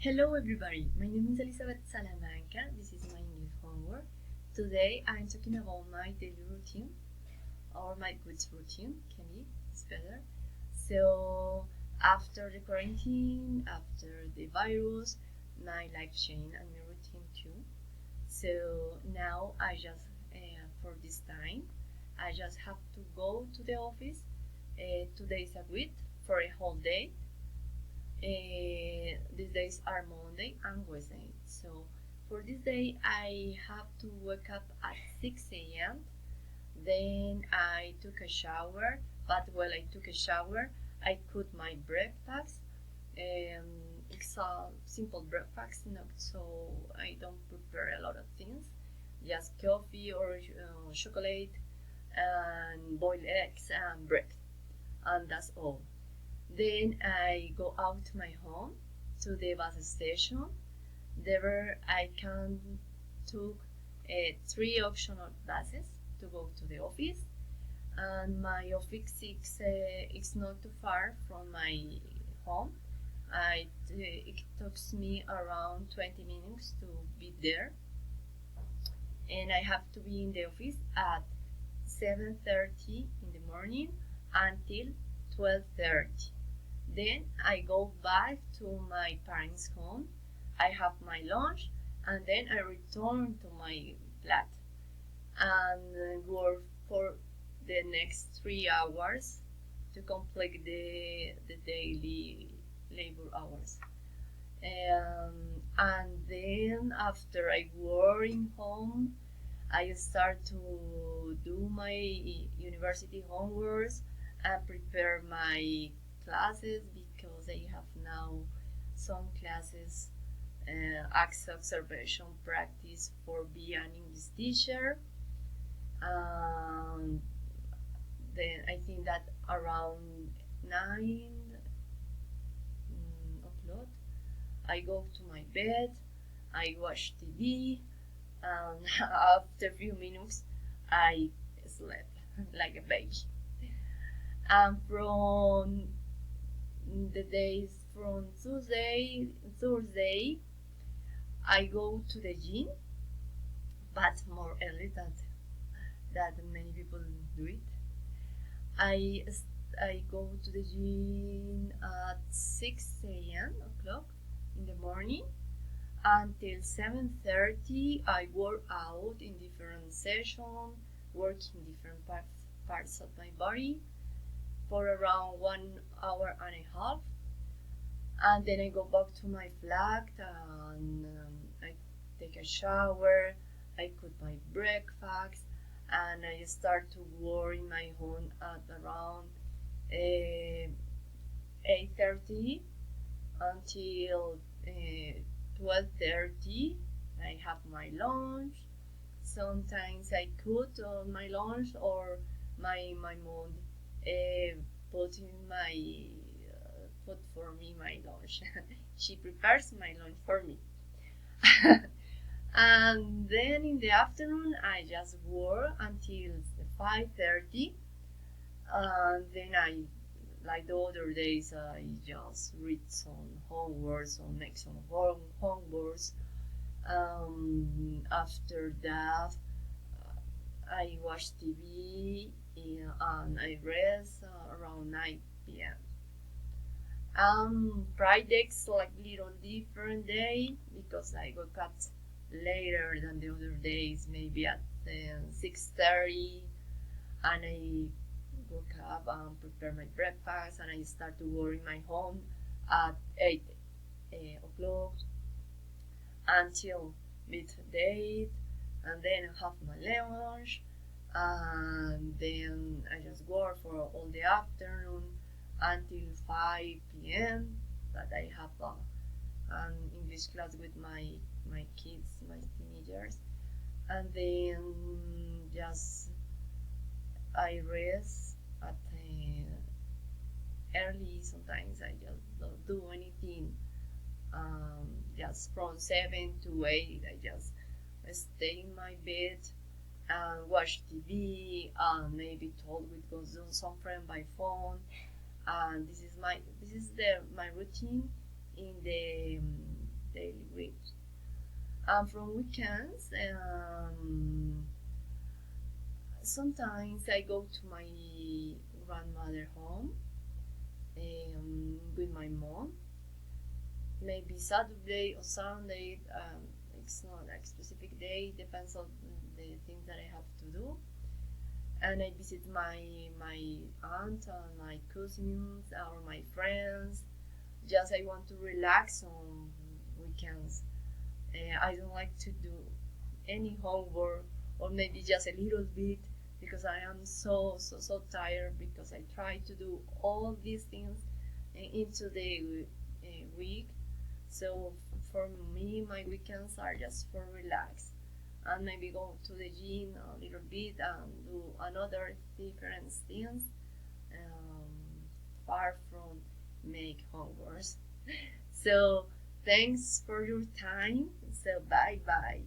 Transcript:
Hello everybody, my name is Elizabeth Salamanca. This is my English homework. Today I'm talking about my daily routine or my good routine, can be, it's better. So after the quarantine, after the virus, my life changed and my routine too. So now for this time, I just have to go to the office 2 days a week for a whole day. These days are Monday and Wednesday. So for this day, I have to wake up at 6 a.m. Then I took a shower, but while I took a shower, I cooked my breakfast. It's a simple breakfast, not so I don't prepare a lot of things, just coffee or chocolate and boiled eggs and bread, and that's all. Then I go out to my home to the bus station. There I can took three optional buses to go to the office, and my office is not too far from my home. It takes me around 20 minutes to be there, and I have to be in the office at 7:30 in the morning until 12:30. Then I go back to my parents' home. I have my lunch and then I return to my flat and work for the next 3 hours to complete the daily labor hours. And then after I work in home, I start to do my university homeworks and prepare my classes because I have now some classes, observation practice for be an English teacher. Um, then I think that around 9 o'clock I go to my bed, I watch TV, and after a few minutes I slept like a baby. And from the days from Thursday, I go to the gym, but more early than many people do it. I I go to the gym at 6 a.m. o'clock in the morning until 7:30. I work out in different sessions, working different parts of my body for around 1 hour and a half, and then I go back to my flat and I take a shower, I cook my breakfast, and I start to work in my home at around 8:30 until 12:30. I have my lunch. Sometimes I cook on my lunch or my mom put in my put for me my lunch. She prepares my lunch for me. And then in the afternoon I just work until 5:30, and then I, like the other days, I just read some homeworks or make some homeworks. After that I watch TV, and I rest around 9 p.m. Friday's like little different day because I wake up later than the other days, maybe at 6:30, and I wake up and prepare my breakfast, and I start to work in my home at 8 o'clock until midday, and then I have my lunch, and then I just work for all the afternoon until 5 p.m. that I have an English class with my kids, my teenagers, and then just I rest at early. Sometimes I just don't do anything. Just from 7 to 8, I just stay in my bed and watch TV and maybe talk with some friend by phone. And this is my routine in the From weekends, sometimes I go to my grandmother home with my mom. Maybe Saturday or Sunday. It's not a specific day. Depends on the things that I have to do. And I visit my aunt and my cousins or my friends. Just I want to relax on weekends. I don't like to do any homework or maybe just a little bit because I am so tired because I try to do all these things into the week. So for me, my weekends are just for relax and maybe go to the gym a little bit and do another different things um, far from make homework. So thanks for your time. So bye bye.